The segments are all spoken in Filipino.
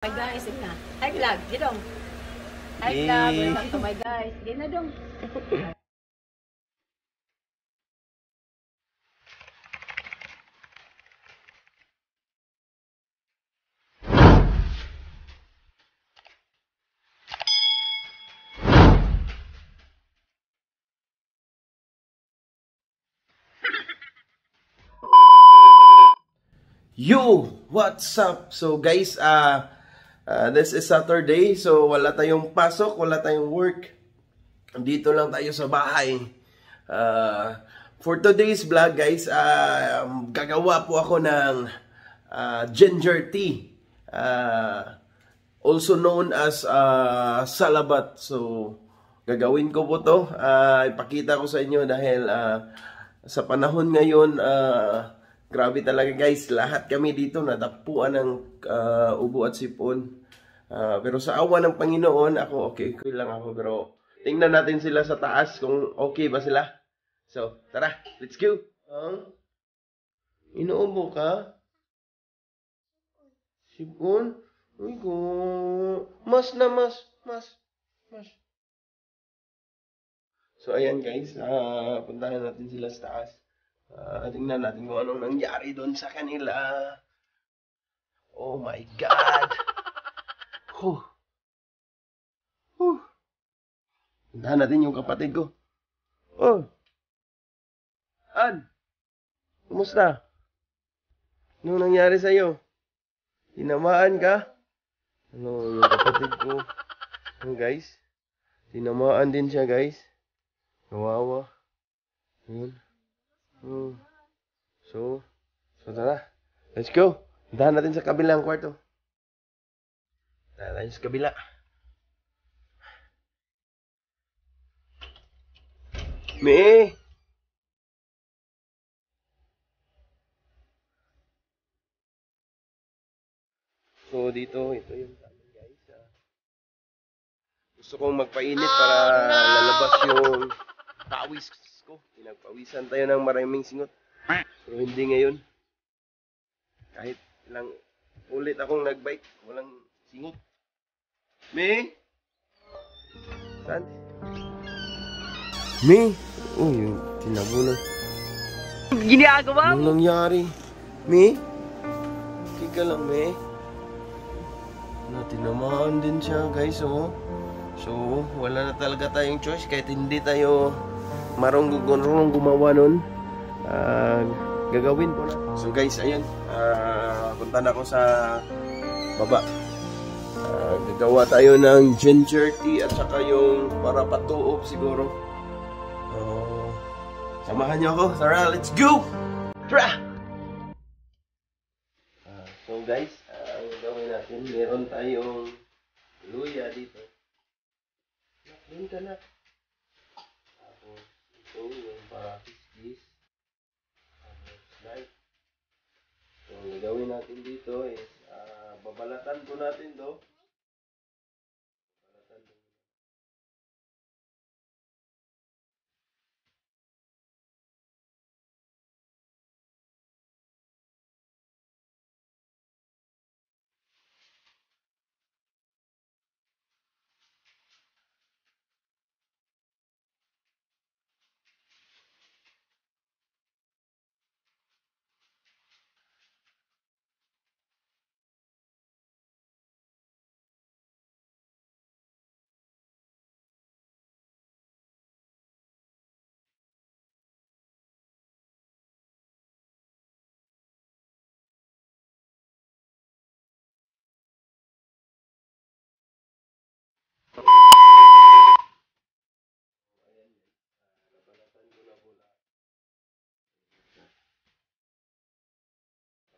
My guys, ito na. Hi vlog, dong. Hi vlog, welcome to my guys. Di na dong. Yo! What's up? So guys, this is Saturday. So wala tayong pasok, wala tayong work. Dito lang tayo sa bahay. For today's vlog guys, gagawa po ako ng ginger tea. Also known as salabat. So gagawin ko po to. Ipakita ko sa inyo dahil sa panahon ngayon, grabe talaga guys, lahat kami dito nadapuan ng ubo at sipon. Pero sa awa ng Panginoon, ako okay lang ako. Pero tingnan natin sila sa taas kung okay ba sila. So, tara, let's go. Inuubo ka? Sipon? Uy ko. Mas. So, ayan guys, puntahan natin sila sa taas. Tingnan natin kung anong nangyari doon sa kanila. Oh my God! Huh. Puntahan natin yung kapatid ko. Oh! An! Kumusta? Anong nangyari sa'yo? Tinamaan ka? Ano yung kapatid ko? Oh, guys? Tinamaan din siya guys. Kawawa. Yun. So tara. Let's go. Puntahan natin sa kabilang kwarto. Tara tayo sa kabila. Me! So dito, ito yung amin guys. Gusto kong magpainit para lalabas yung pawis ko. Pinagpawisan tayo ng maraming singot. Pero hindi ngayon. Kahit ilang ulit akong nagbike, walang singot. Me? Saan? Me? Uy, yung tinabunan. Ginagawa Anong nangyari? Me? Okay ka lang, me? Tinamaan din siya, guys, oh. So, wala na talaga tayong choice kahit hindi tayo marunong gumawa nun. Gagawin ko na. So guys, ayun. Punta na ako sa baba. Gagawa tayo ng ginger tea at saka yung para patuob siguro. Samahan niyo ako. Tara, let's go! Tara! So guys, ang gawin natin, meron tayong luya dito. Yun ka na. Tapos, ito yung para kiss-kiss. Tapos, so, ang gagawin natin dito is, babalatan po natin to. Babalatan po.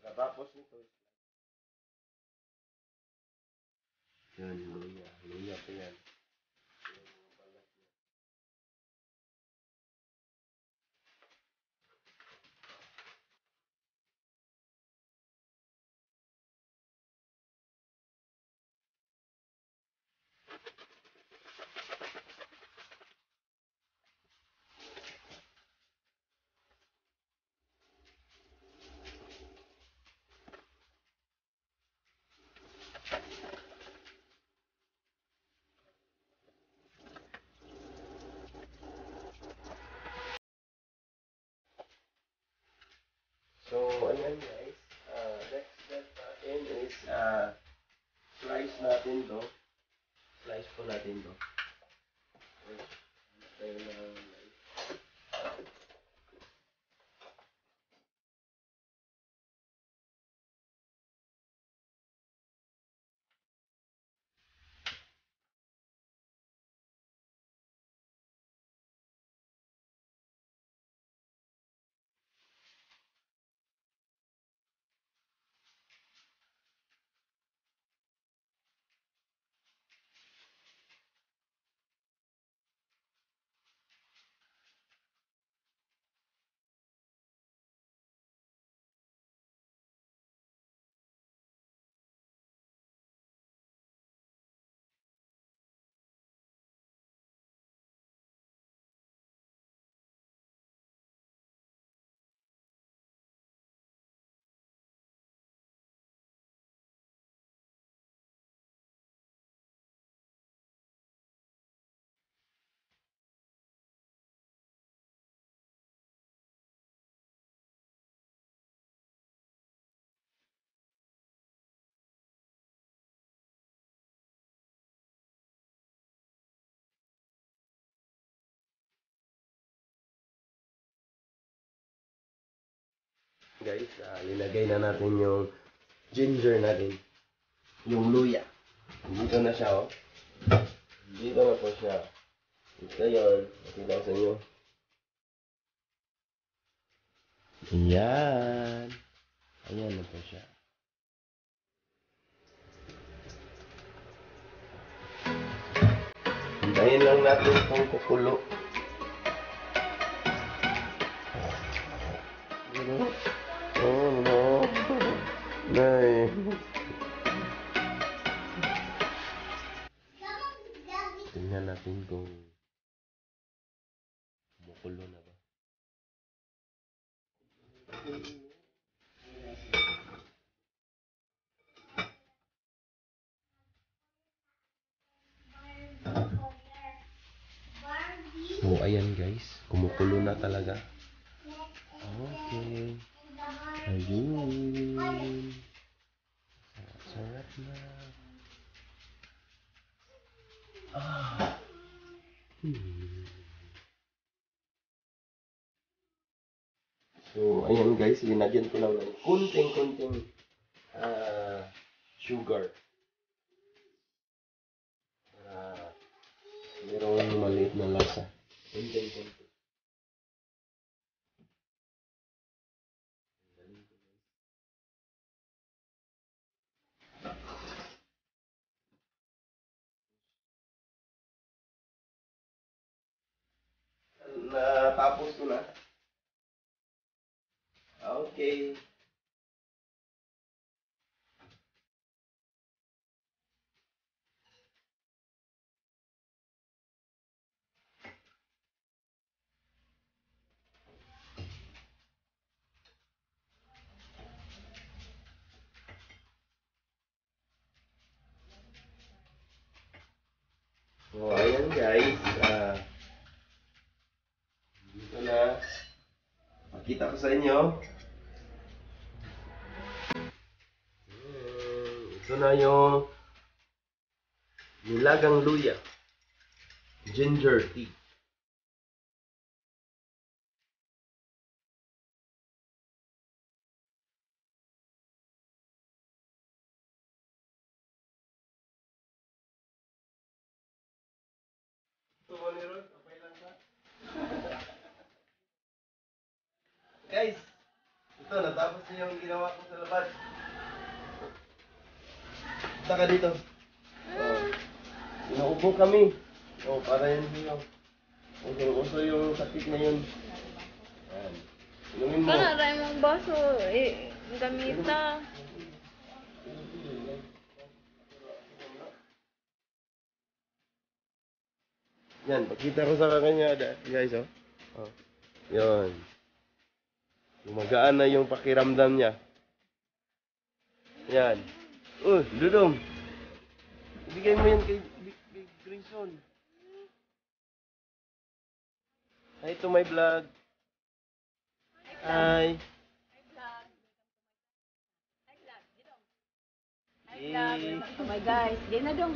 Pagkatapos nito, yan, luya. Luya pa yan. natin to. Slice po natin to. Tayo na. Guys, linagay na natin yung ginger natin. Yung luya. Dito na siya, oh. Dito na po siya. Ito yun. Nakita ko sa inyo. Ayan. Ayan na po siya. Hintayin lang natin itong kukulo. Oh no. Nay. Tingnan natin kung kumukulo na ba. So, ayan guys. Kumukulo na talaga. Okay. Ayun. Sarap na. So, ayan guys. Linagyan ko lang ng kunting sugar. Para mayroong maliit na lasa. Kunting. Natapos ko na. Okay. So, ayan guys. Dito na. Pakita ko sa inyo. Ito na yung nilagang luya. Ginger tea. Ito mo ni Rod, okay lang ka? Guys, ito natapos na yung ginawa ko sa labas. Punta ka dito. Inaubo kami. Para yun dito. Uso yung sakit na yun. Ayan. Inumin mo. Kana rin mong baso, gamita. Yan, pakita ko sa kanya, guys, oh. Oh. Yun. Gumagaan na yung pakiramdam niya. Yan. Dudong. Ibigay mo yan kay Big Grayson. Hi to my vlog. Hi. Ay, vlog. Oh my guys. Di na dong.